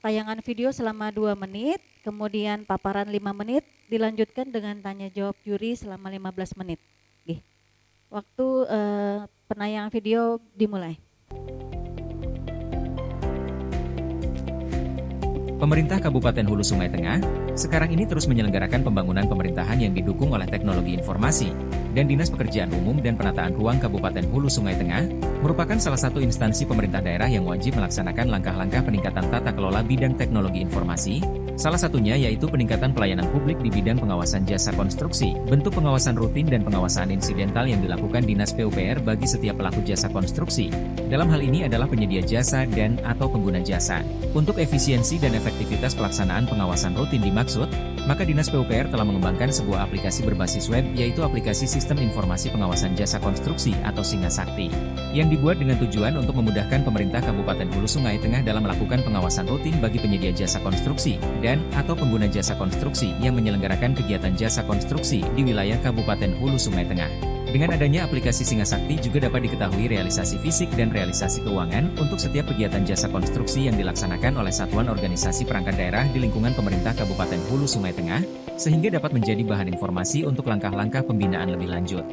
tayangan video selama 2 menit, kemudian paparan 5 menit, dilanjutkan dengan tanya jawab juri selama 15 menit. Nggih. Waktu penayangan video dimulai. Pemerintah Kabupaten Hulu Sungai Tengah, sekarang ini terus menyelenggarakan pembangunan pemerintahan yang didukung oleh teknologi informasi, dan Dinas Pekerjaan Umum dan Penataan Ruang Kabupaten Hulu Sungai Tengah, merupakan salah satu instansi pemerintah daerah yang wajib melaksanakan langkah-langkah peningkatan tata kelola bidang teknologi informasi, salah satunya yaitu peningkatan pelayanan publik di bidang pengawasan jasa konstruksi, bentuk pengawasan rutin dan pengawasan insidental yang dilakukan Dinas PUPR bagi setiap pelaku jasa konstruksi. Dalam hal ini adalah penyedia jasa dan atau pengguna jasa. Untuk efisiensi dan efektivitas pelaksanaan pengawasan rutin dimaksud, maka Dinas PUPR telah mengembangkan sebuah aplikasi berbasis web yaitu aplikasi Sistem Informasi Pengawasan Jasa Konstruksi atau Singa Sakti, yang dibuat dengan tujuan untuk memudahkan pemerintah Kabupaten Hulu Sungai Tengah dalam melakukan pengawasan rutin bagi penyedia jasa konstruksi dan atau pengguna jasa konstruksi yang menyelenggarakan kegiatan jasa konstruksi di wilayah Kabupaten Hulu Sungai Tengah. Dengan adanya aplikasi Singa Sakti juga dapat diketahui realisasi fisik dan realisasi keuangan untuk setiap kegiatan jasa konstruksi yang dilaksanakan oleh satuan organisasi perangkat daerah di lingkungan pemerintah Kabupaten Hulu Sungai Tengah, sehingga dapat menjadi bahan informasi untuk langkah-langkah pembinaan lebih lanjut.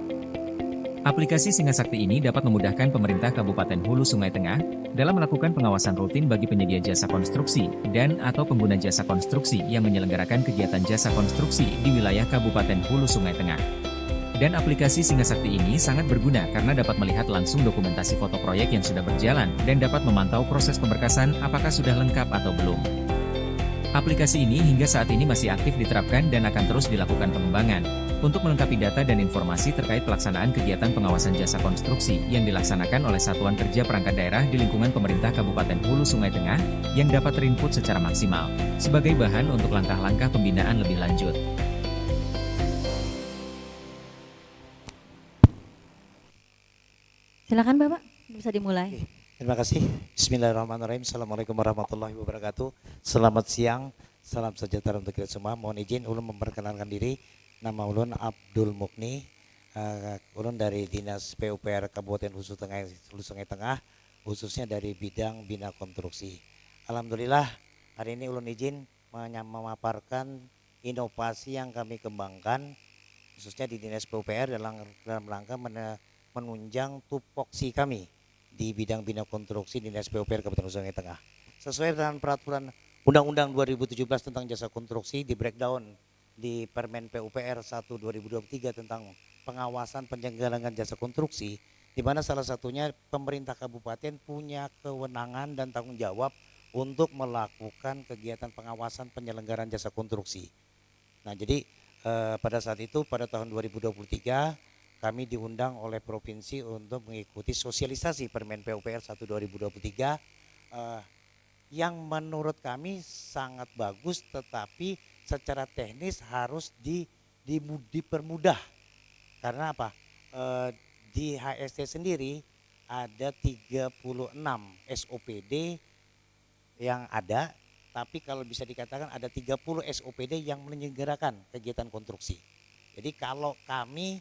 Aplikasi Singa Sakti ini dapat memudahkan pemerintah Kabupaten Hulu Sungai Tengah dalam melakukan pengawasan rutin bagi penyedia jasa konstruksi dan atau pengguna jasa konstruksi yang menyelenggarakan kegiatan jasa konstruksi di wilayah Kabupaten Hulu Sungai Tengah. Dan aplikasi Singa Sakti ini sangat berguna karena dapat melihat langsung dokumentasi foto proyek yang sudah berjalan dan dapat memantau proses pemberkasan apakah sudah lengkap atau belum. Aplikasi ini hingga saat ini masih aktif diterapkan dan akan terus dilakukan pengembangan untuk melengkapi data dan informasi terkait pelaksanaan kegiatan pengawasan jasa konstruksi yang dilaksanakan oleh Satuan Kerja Perangkat Daerah di lingkungan pemerintah Kabupaten Hulu Sungai Tengah yang dapat terinput secara maksimal sebagai bahan untuk langkah-langkah pembinaan lebih lanjut. Silakan Bapak, bisa dimulai. Terima kasih. Bismillahirrahmanirrahim. Assalamualaikum warahmatullahi wabarakatuh. Selamat siang, salam sejahtera untuk kita semua. Mohon izin ulun memperkenalkan diri. Nama ulun Abdul Mukni. Ulun dari Dinas PUPR Kabupaten Hulu Sungai Tengah, khususnya dari bidang bina konstruksi. Alhamdulillah hari ini ulun izin memaparkan inovasi yang kami kembangkan khususnya di Dinas PUPR dalam rangka menunjang tupoksi kami di bidang bina konstruksi Dinas PUPR Kabupaten Hulu Sungai Tengah. Sesuai dengan peraturan Undang-Undang 2017 tentang jasa konstruksi di breakdown di Permen PUPR 1 2023 tentang pengawasan penyelenggaraan jasa konstruksi, di mana salah satunya pemerintah kabupaten punya kewenangan dan tanggung jawab untuk melakukan kegiatan pengawasan penyelenggaraan jasa konstruksi. Nah, jadi pada saat itu pada tahun 2023 kami diundang oleh provinsi untuk mengikuti sosialisasi Permen PUPR 1 2023 yang menurut kami sangat bagus, tetapi secara teknis harus dipermudah. Karena apa? Di HST sendiri ada 36 SOPD yang ada, tapi kalau bisa dikatakan ada 30 SOPD yang menyelenggarakan kegiatan konstruksi. Jadi kalau kami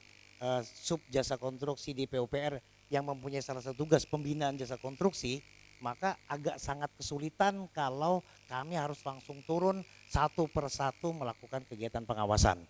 sub jasa konstruksi di PUPR yang mempunyai salah satu tugas pembinaan jasa konstruksi, maka agak sangat kesulitan kalau kami harus langsung turun satu persatu melakukan kegiatan pengawasan.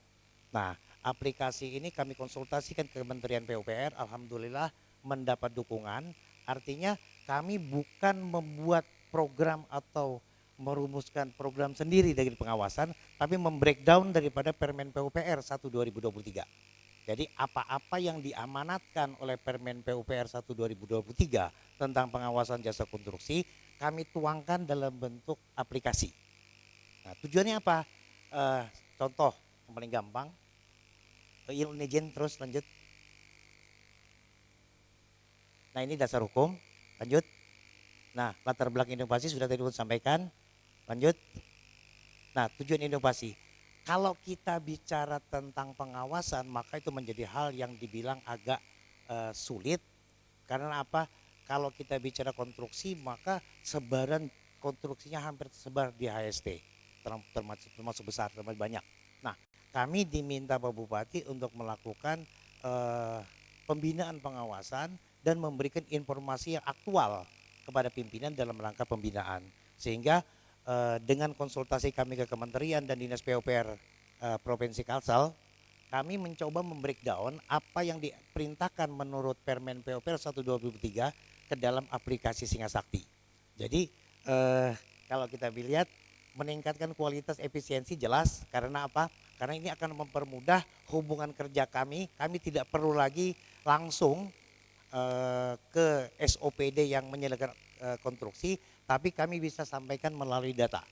Nah, aplikasi ini kami konsultasikan ke Kementerian PUPR, alhamdulillah mendapat dukungan. Artinya kami bukan membuat program atau merumuskan program sendiri dari pengawasan, tapi membreakdown daripada Permen PUPR 1 2023. Jadi apa-apa yang diamanatkan oleh Permen PUPR 1 2023 tentang pengawasan jasa konstruksi kami tuangkan dalam bentuk aplikasi. Nah, tujuannya apa? Contoh yang paling gampang, izin terus lanjut. Nah, ini dasar hukum, lanjut. Nah, latar belakang inovasi sudah tadi sampaikan, lanjut. Nah, tujuan inovasi. Kalau kita bicara tentang pengawasan, maka itu menjadi hal yang dibilang agak sulit. Karena apa? Kalau kita bicara konstruksi, maka sebaran konstruksinya hampir tersebar di HST, termasuk besar, termasuk banyak. Nah, kami diminta Pak Bupati untuk melakukan pembinaan pengawasan dan memberikan informasi yang aktual kepada pimpinan dalam rangka pembinaan. Sehingga dengan konsultasi kami ke Kementerian dan Dinas PUPR Provinsi Kalsel, kami mencoba membreakdown apa yang diperintahkan menurut Permen PUPR 1 2023 ke dalam aplikasi Singa Sakti. Jadi kalau kita lihat meningkatkan kualitas efisiensi jelas, karena apa? Karena ini akan mempermudah hubungan kerja kami. Kami tidak perlu lagi langsung ke SOPD yang menyelesaikan konstruksi, tapi kami bisa sampaikan melalui data.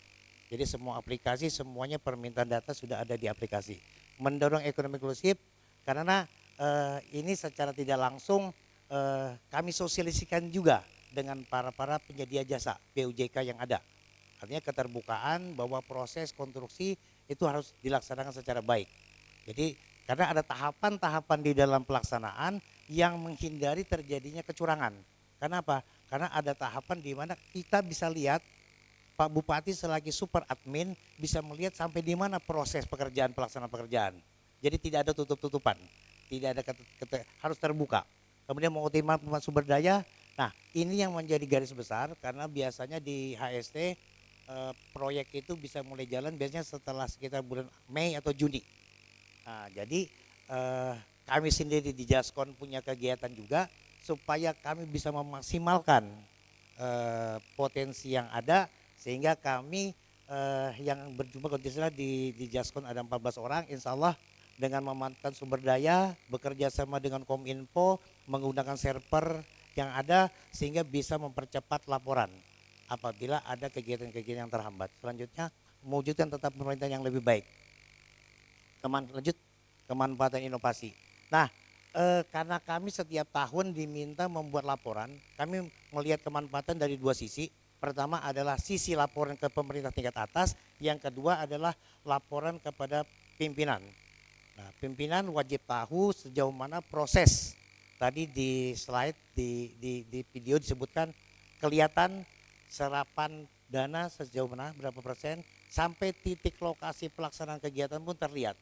Jadi semua aplikasi, semuanya permintaan data sudah ada di aplikasi. Mendorong ekonomi inklusif karena ini secara tidak langsung kami sosialisasikan juga dengan para penyedia jasa PUJK yang ada. Artinya keterbukaan bahwa proses konstruksi itu harus dilaksanakan secara baik. Jadi karena ada tahapan-tahapan di dalam pelaksanaan yang menghindari terjadinya kecurangan. Kenapa? Karena ada tahapan di mana kita bisa lihat Pak Bupati selagi super admin bisa melihat sampai di mana proses pelaksanaan pekerjaan. Jadi tidak ada tutup-tutupan, tidak ada harus terbuka. Kemudian mengoptimalkan sumber daya. Nah, ini yang menjadi garis besar karena biasanya di HST proyek itu bisa mulai jalan biasanya setelah sekitar bulan Mei atau Juni. Nah, jadi kami sendiri di Jaskon punya kegiatan juga supaya kami bisa memaksimalkan potensi yang ada, sehingga kami yang berjumlah kondisional di Jaskon ada 14 orang, insya Allah dengan memanfaatkan sumber daya, bekerja sama dengan Kominfo, menggunakan server yang ada sehingga bisa mempercepat laporan apabila ada kegiatan-kegiatan yang terhambat. Selanjutnya mewujudkan tetap pemerintahan yang lebih baik. Kemanfaatan inovasi. Nah, karena kami setiap tahun diminta membuat laporan, kami melihat kemanfaatan dari dua sisi. Pertama adalah sisi laporan ke pemerintah tingkat atas, yang kedua adalah laporan kepada pimpinan. Nah, pimpinan wajib tahu sejauh mana proses. Tadi di slide di video disebutkan kelihatan serapan dana sejauh mana, berapa persen, sampai titik lokasi pelaksanaan kegiatan pun terlihat.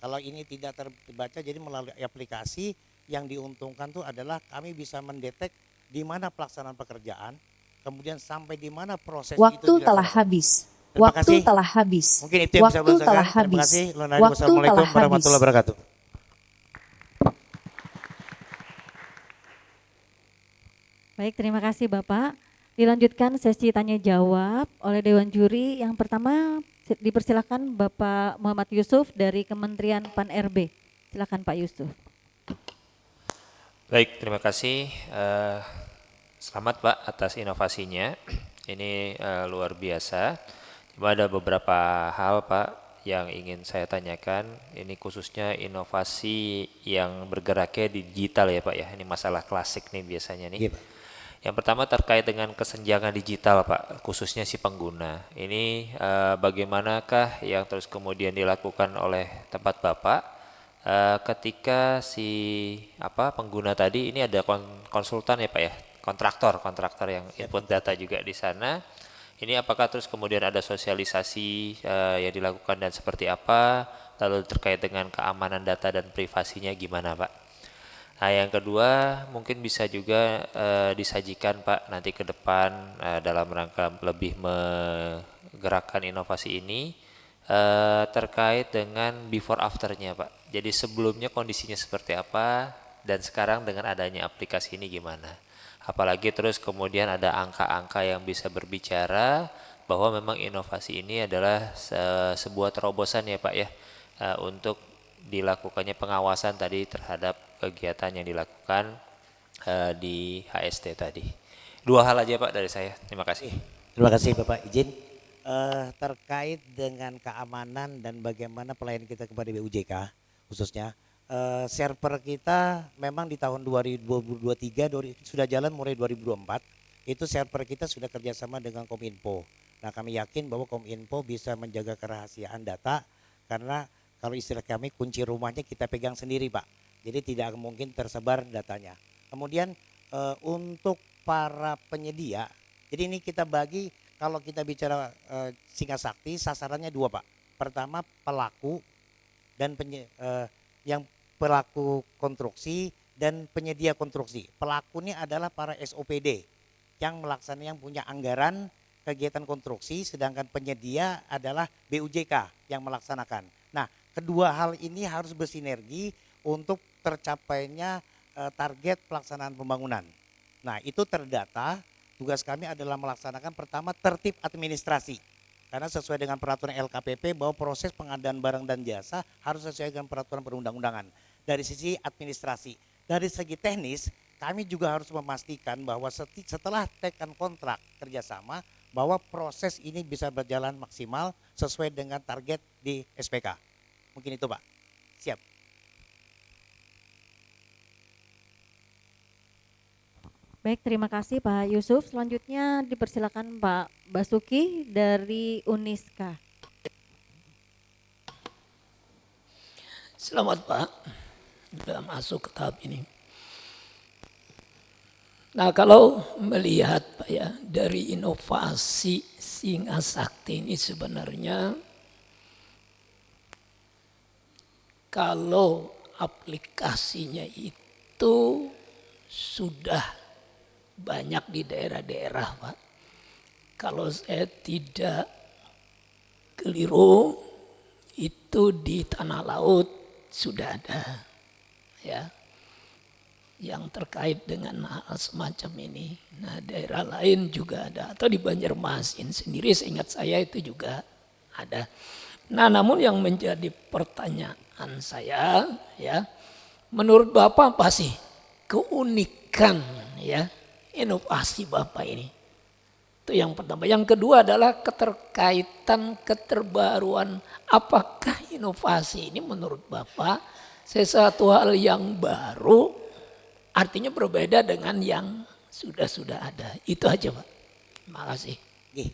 Kalau ini tidak terbaca, jadi melalui aplikasi yang diuntungkan itu adalah kami bisa mendetek di mana pelaksanaan pekerjaan, kemudian sampai di mana proses itu dilakukan. Waktu telah habis. Waktu telah habis. Mungkin itu yang bisa Waktu telah Terima habis. kasih. Waktu Wassalamualaikum telah warahmatullahi habis. wabarakatuh. Baik, terima kasih Bapak. Dilanjutkan sesi tanya jawab oleh Dewan Juri. Yang pertama dipersilakan Bapak Muhammad Yusuf dari Kementerian Pan-RB. Silakan Pak Yusuf. Baik, terima kasih. Selamat Pak atas inovasinya. Ini luar biasa. Cuma ada beberapa hal Pak yang ingin saya tanyakan. Ini khususnya inovasi yang bergeraknya di digital ya Pak ya. Ini masalah klasik nih biasanya nih. Iya, Pak. Yang pertama terkait dengan kesenjangan digital Pak, khususnya si pengguna. Ini bagaimanakah yang terus kemudian dilakukan oleh tempat Bapak ketika si pengguna tadi ini ada konsultan ya Pak ya, kontraktor yang input data juga di sana. Ini apakah terus kemudian ada sosialisasi yang dilakukan dan seperti apa? Lalu terkait dengan keamanan data dan privasinya gimana Pak? Nah, yang kedua mungkin bisa juga disajikan Pak nanti ke depan dalam rangka lebih menggerakkan inovasi ini terkait dengan before afternya Pak. Jadi sebelumnya kondisinya seperti apa dan sekarang dengan adanya aplikasi ini gimana. Apalagi terus kemudian ada angka-angka yang bisa berbicara bahwa memang inovasi ini adalah sebuah terobosan ya Pak ya untuk dilakukannya pengawasan tadi terhadap kegiatan yang dilakukan di HST tadi. Dua hal aja Pak dari saya. Terima kasih. Terima kasih Bapak. Izin terkait dengan keamanan dan bagaimana pelayanan kita kepada BUJK khususnya server kita memang di tahun 2023 sudah jalan mulai 2024. Itu server kita sudah kerjasama dengan Kominfo. Nah, kami yakin bahwa Kominfo bisa menjaga kerahasiaan data karena kalau istilah kami kunci rumahnya kita pegang sendiri Pak. Jadi tidak mungkin tersebar datanya. Kemudian untuk para penyedia, jadi ini kita bagi kalau kita bicara Singa Sakti sasarannya dua Pak. Pertama pelaku dan yang pelaku konstruksi dan penyedia konstruksi. Pelaku ini adalah para SOPD yang melaksanakan yang punya anggaran kegiatan konstruksi, sedangkan penyedia adalah BUJK yang melaksanakan. Nah, kedua hal ini harus bersinergi untuk tercapainya target pelaksanaan pembangunan. Nah, itu terdata. Tugas kami adalah melaksanakan pertama tertib administrasi. Karena sesuai dengan peraturan LKPP bahwa proses pengadaan barang dan jasa harus sesuai dengan peraturan perundang-undangan. Dari sisi administrasi, dari segi teknis kami juga harus memastikan bahwa setelah tekan kontrak kerjasama bahwa proses ini bisa berjalan maksimal sesuai dengan target di SPK. Mungkin itu Pak. Siap. Baik, terima kasih Pak Yusuf. Selanjutnya dipersilakan Pak Basuki dari Uniska. Selamat Pak, sudah masuk ke tahap ini. Nah kalau melihat Pak ya, dari inovasi Singa Sakti ini sebenarnya kalau aplikasinya itu sudah banyak di daerah-daerah Pak. Kalau saya tidak keliru itu di tanah laut sudah ada ya yang terkait dengan hal semacam ini. Nah daerah lain juga ada atau di Banjarmasin sendiri seingat saya itu juga ada. Nah namun yang menjadi pertanyaan saya ya menurut Bapak apa sih keunikan ya inovasi Bapak ini? Itu yang pertama. Yang kedua adalah keterkaitan keterbaruan. Apakah inovasi ini menurut Bapak sesuatu hal yang baru artinya berbeda dengan yang sudah ada. Itu aja Pak. Terima kasih.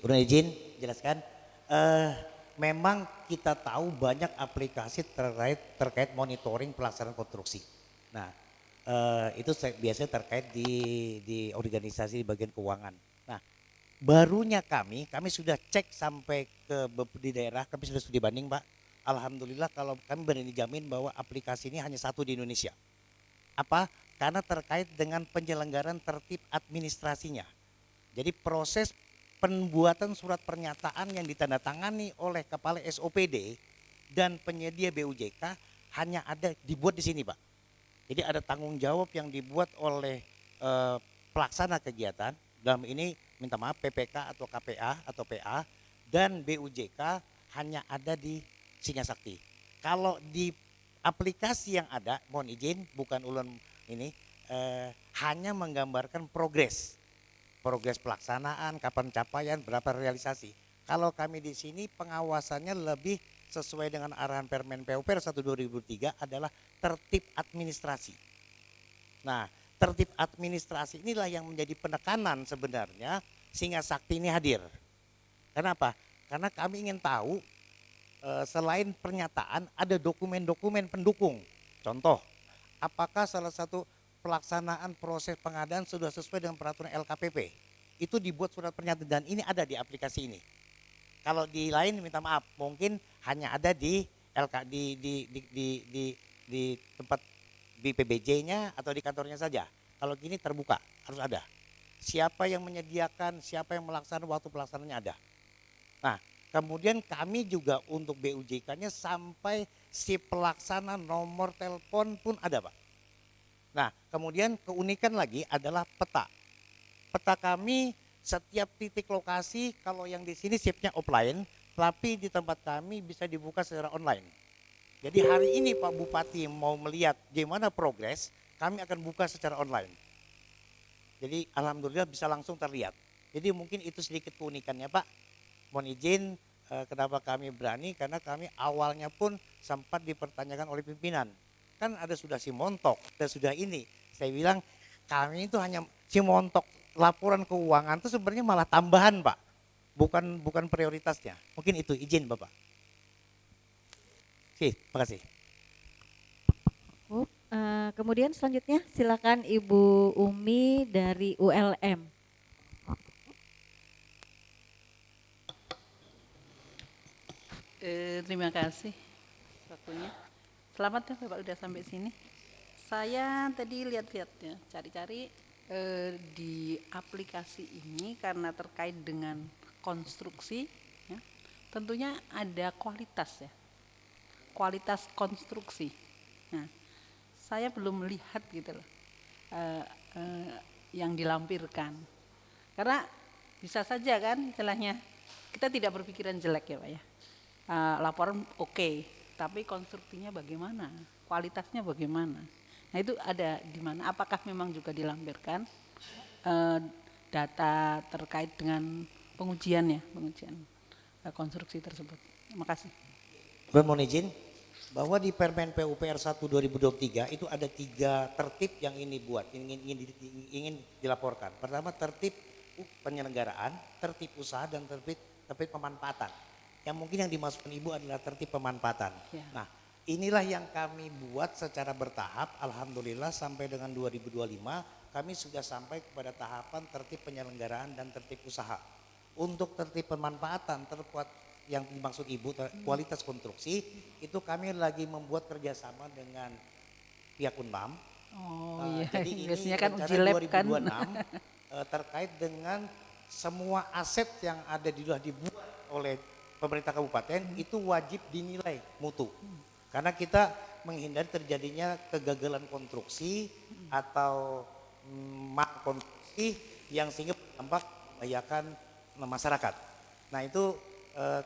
Bro izin jelaskan. Memang kita tahu banyak aplikasi terkait monitoring pelaksanaan konstruksi. Nah, itu biasanya terkait di organisasi di bagian keuangan. Nah, barunya kami sudah cek sampai di daerah, kami sudah studi banding Pak. Alhamdulillah kalau kami berani jamin bahwa aplikasi ini hanya satu di Indonesia. Apa? Karena terkait dengan penyelenggaraan tertib administrasinya. Jadi proses pembuatan surat pernyataan yang ditandatangani oleh kepala SOPD dan penyedia BUJK hanya ada dibuat di sini Pak. Jadi ada tanggung jawab yang dibuat oleh pelaksana kegiatan, dalam ini minta maaf PPK atau KPA atau PA dan BUJK hanya ada di Singa Sakti. Kalau di aplikasi yang ada, mohon izin bukan ulun ini, hanya menggambarkan progres pelaksanaan, kapan capaian, berapa realisasi. Kalau kami di sini pengawasannya lebih sesuai dengan arahan Permen PUPR 1/2003 adalah tertib administrasi. Nah, tertib administrasi inilah yang menjadi penekanan sebenarnya Singa Sakti ini hadir. Kenapa? Karena kami ingin tahu selain pernyataan ada dokumen-dokumen pendukung. Contoh, apakah salah satu pelaksanaan proses pengadaan sudah sesuai dengan peraturan LKPP? Itu dibuat surat pernyataan dan ini ada di aplikasi ini. Kalau di lain minta maaf, mungkin hanya ada di di tempat di PBJ-nya atau di kantornya saja. Kalau gini terbuka, harus ada. Siapa yang menyediakan, siapa yang melaksanakan, waktu pelaksanaannya ada. Nah, kemudian kami juga untuk BUJK-nya sampai si pelaksana nomor telepon pun ada Pak. Nah, kemudian keunikan lagi adalah peta. Peta kami setiap titik lokasi, kalau yang di sini shiftnya offline, tapi di tempat kami bisa dibuka secara online. Jadi hari ini Pak Bupati mau melihat gimana progres, kami akan buka secara online. Jadi alhamdulillah bisa langsung terlihat. Jadi mungkin itu sedikit keunikannya Pak. Mohon izin kenapa kami berani, karena kami awalnya pun sempat dipertanyakan oleh pimpinan. Kan ada sudah si montok, ada sudah ini. Saya bilang kami itu hanya si montok. Laporan keuangan itu sebenarnya malah tambahan Pak, bukan prioritasnya. Mungkin itu izin Bapak. Terima kasih. Kemudian selanjutnya silakan Ibu Umi dari ULM. Terima kasih waktunya. Selamat ya Bapak udah sampai sini. Saya tadi lihat-lihat ya, cari-cari di aplikasi ini karena terkait dengan konstruksi, ya, tentunya ada kualitas ya, kualitas konstruksi. Nah, saya belum melihat gitu loh eh, eh, yang dilampirkan. Karena bisa saja kan istilahnya kita tidak berpikiran jelek ya Pak ya. Laporan oke, tapi konstruksinya bagaimana? Kualitasnya bagaimana? Nah itu ada di mana? Apakah memang juga dilampirkan eh, data terkait dengan pengujian konstruksi tersebut? Terima kasih. Mohon izin bahwa di Permen PUPR 1 2023 itu ada 3 tertib yang ini buat, ingin dilaporkan. Pertama tertib penyelenggaraan, tertib usaha dan tertib pemanfaatan. Yang mungkin yang dimasukkan Ibu adalah tertib pemanfaatan. Ya. Nah, inilah yang kami buat secara bertahap. Alhamdulillah sampai dengan 2025 kami sudah sampai kepada tahapan tertib penyelenggaraan dan tertib usaha. Untuk tertib pemanfaatan terbuat yang dimaksud Ibu kualitas konstruksi itu kami lagi membuat kerjasama dengan pihak Unpam. Oh iya, Jadi ini biasanya kan uji rencana lab kan. 2026 terkait dengan semua aset yang ada dibuat oleh pemerintah kabupaten itu wajib dinilai mutu. Karena kita menghindari terjadinya kegagalan konstruksi atau malkonstruksi yang sehingga berdampak membahayakan masyarakat. Nah itu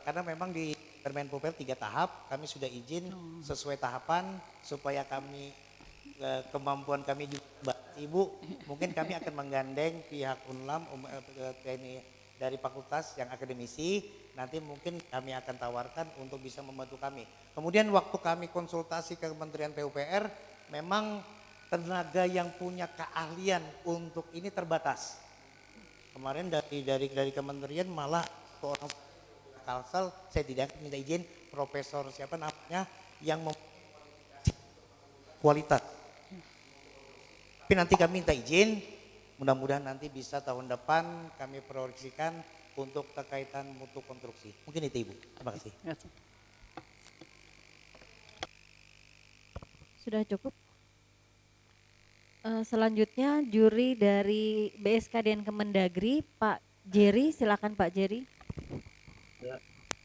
karena memang di Permen PUPR 3 tahap kami sudah izin sesuai tahapan supaya kami kemampuan kami juga Ibu mungkin kami akan menggandeng pihak Unlam TNI dari fakultas yang akademisi nanti mungkin kami akan tawarkan untuk bisa membantu kami. Kemudian waktu kami konsultasi ke Kementerian PUPR memang tenaga yang punya keahlian untuk ini terbatas. Kemarin dari kementerian malah seorang Kalsel, saya tidak minta izin profesor siapa namanya yang kualitas. Tapi nanti kami minta izin, mudah-mudahan nanti bisa tahun depan kami proyeksikan untuk terkaitan mutu konstruksi. Mungkin itu Ibu. Terima kasih. Sudah cukup. Selanjutnya juri dari BSKDN Kemendagri, Pak Jerry, silakan Pak Jerry. Ya,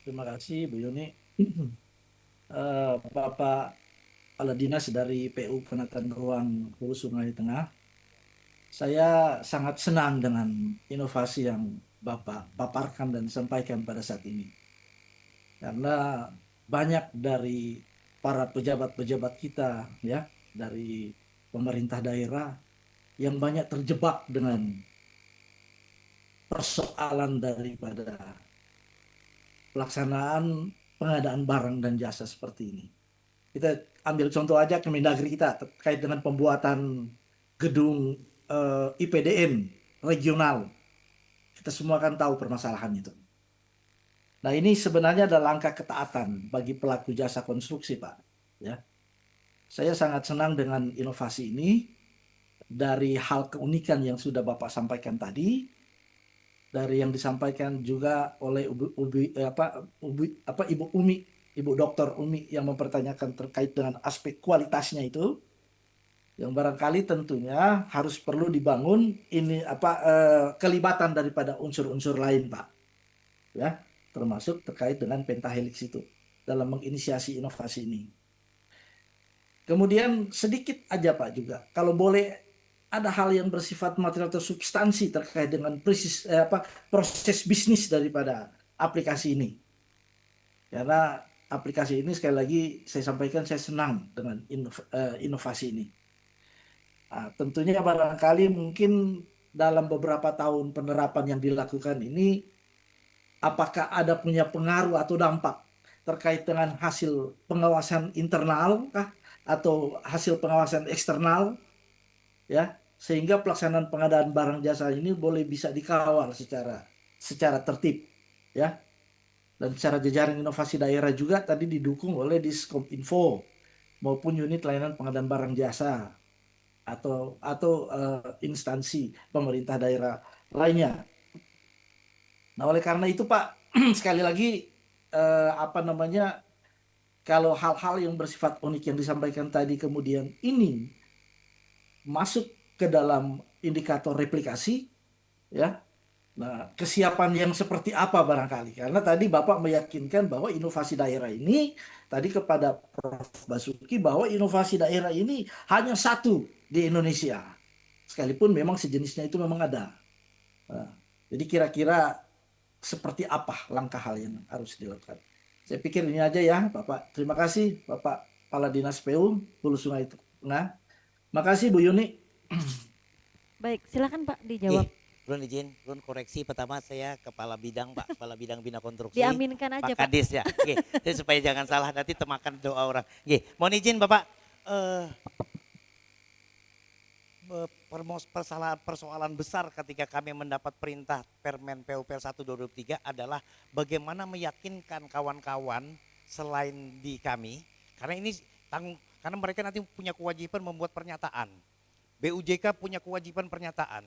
terima kasih Bu Yuni. Bapak Kepala Dinas dari PU Penataan Ruang Hulu Sungai Tengah. Saya sangat senang dengan inovasi yang Bapak paparkan dan sampaikan pada saat ini. Karena banyak dari para pejabat-pejabat kita ya, dari pemerintah daerah yang banyak terjebak dengan persoalan daripada pelaksanaan pengadaan barang dan jasa seperti ini. Kita ambil contoh aja Kemendagri kita terkait dengan pembuatan gedung IPDN regional. Kita semua kan tahu permasalahan itu. Nah ini sebenarnya adalah langkah ketaatan bagi pelaku jasa konstruksi Pak. Ya. Saya sangat senang dengan inovasi ini dari hal keunikan yang sudah Bapak sampaikan tadi, dari yang disampaikan juga oleh Ibu Umi, Ibu Dokter Umi yang mempertanyakan terkait dengan aspek kualitasnya itu, yang barangkali tentunya harus perlu dibangun ini kelibatan daripada unsur-unsur lain Pak, ya termasuk terkait dengan pentahelix itu dalam menginisiasi inovasi ini. Kemudian sedikit aja Pak juga, kalau boleh ada hal yang bersifat material atau substansi terkait dengan proses bisnis daripada aplikasi ini. Karena aplikasi ini sekali lagi saya sampaikan saya senang dengan inovasi ini. Nah, tentunya barangkali mungkin dalam beberapa tahun penerapan yang dilakukan ini apakah ada punya pengaruh atau dampak terkait dengan hasil pengawasan internal kah atau hasil pengawasan eksternal ya sehingga pelaksanaan pengadaan barang jasa ini boleh bisa dikawal secara tertib ya. Dan secara jejaring inovasi daerah juga tadi didukung oleh Diskominfo maupun unit layanan pengadaan barang jasa atau instansi pemerintah daerah lainnya. Nah, oleh karena itu Pak, sekali lagi kalau hal-hal yang bersifat unik yang disampaikan tadi kemudian ini masuk ke dalam indikator replikasi ya Nah, kesiapan yang seperti apa barangkali? Karena tadi Bapak meyakinkan bahwa inovasi daerah ini, tadi kepada Prof. Basuki, bahwa inovasi daerah ini hanya satu di Indonesia. Sekalipun memang sejenisnya itu memang ada. Nah, jadi kira-kira seperti apa langkah hal yang harus dilakukan? Saya pikir ini aja ya, Bapak. Terima kasih, Bapak Kepala Dinas PU Hulu Sungai Tengah. Makasih Bu Yuni. Baik, silakan Pak Nggih, dijawab. Ulun izin, ulun koreksi pertama saya kepala bidang Pak, kepala bidang bina konstruksi. Diaminkan aja Pak Pak. Kadis ya. Nggih, jadi supaya jangan salah nanti temakan doa orang. Nggih, mohon izin Bapak persoalan besar ketika kami mendapat perintah Permen PUPR 1 2023 adalah bagaimana meyakinkan kawan-kawan selain di kami, karena ini karena mereka nanti punya kewajiban membuat pernyataan. BUJK punya kewajiban pernyataan.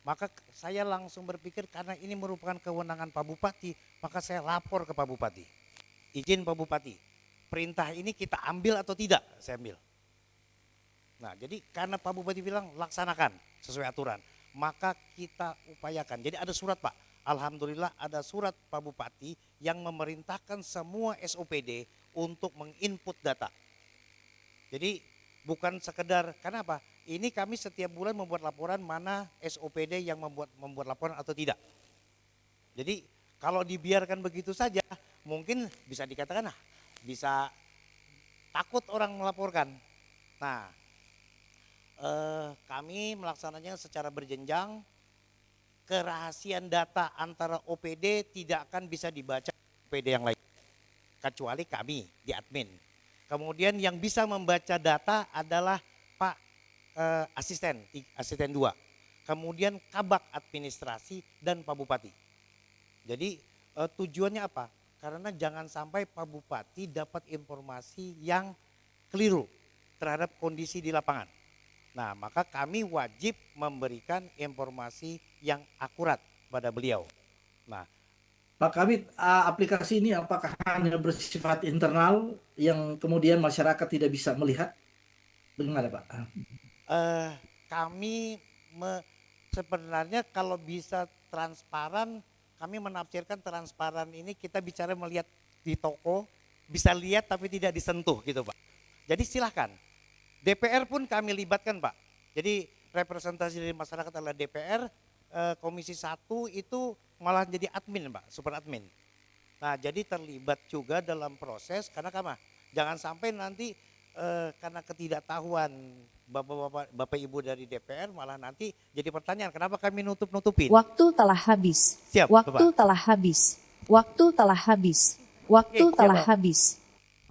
Maka saya langsung berpikir karena ini merupakan kewenangan Pak Bupati, maka saya lapor ke Pak Bupati. Izin Pak Bupati, perintah ini kita ambil atau tidak? Saya ambil. Nah, jadi karena Pak Bupati bilang laksanakan sesuai aturan, maka kita upayakan. Jadi ada surat Pak, alhamdulillah ada surat Pak Bupati yang memerintahkan semua SOPD untuk menginput data. Jadi bukan sekedar, karena apa? Ini kami setiap bulan membuat laporan mana SOPD yang membuat laporan atau tidak. Jadi kalau dibiarkan begitu saja, mungkin bisa dikatakan bisa takut orang melaporkan. Nah, kami melaksanakannya secara berjenjang. Kerahasiaan data antara OPD tidak akan bisa dibaca OPD yang lain, kecuali kami di admin. Kemudian yang bisa membaca data adalah Pak asisten 2. Kemudian kabak administrasi dan Pak Bupati. Jadi tujuannya apa? Karena jangan sampai Pak Bupati dapat informasi yang keliru terhadap kondisi di lapangan. Nah, maka kami wajib memberikan informasi yang akurat pada beliau. Nah, Pak Kabit, aplikasi ini apakah hanya bersifat internal yang kemudian masyarakat tidak bisa melihat? Bagaimana Pak? Kami sebenarnya kalau bisa transparan, kami menafsirkan transparan ini kita bicara melihat di toko, bisa lihat tapi tidak disentuh gitu Pak. Jadi silahkan. DPR pun kami libatkan Pak. Jadi representasi dari masyarakat adalah DPR, Komisi 1 itu malah jadi admin Pak, super admin. Nah jadi terlibat juga dalam proses karena jangan sampai nanti karena ketidaktahuan Bapak Ibu dari DPR malah nanti jadi pertanyaan kenapa kami nutup-nutupin. Waktu telah habis. Siap, Waktu Bapak. telah habis. Waktu telah habis. Waktu Oke, telah siap, habis.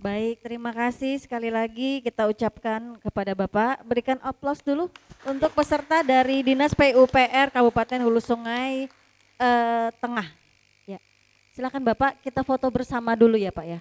Baik, terima kasih sekali lagi kita ucapkan kepada Bapak. Berikan aplaus dulu untuk peserta dari Dinas PUPR Kabupaten Hulu Sungai Tengah. Ya, silakan Bapak kita foto bersama dulu ya Pak ya.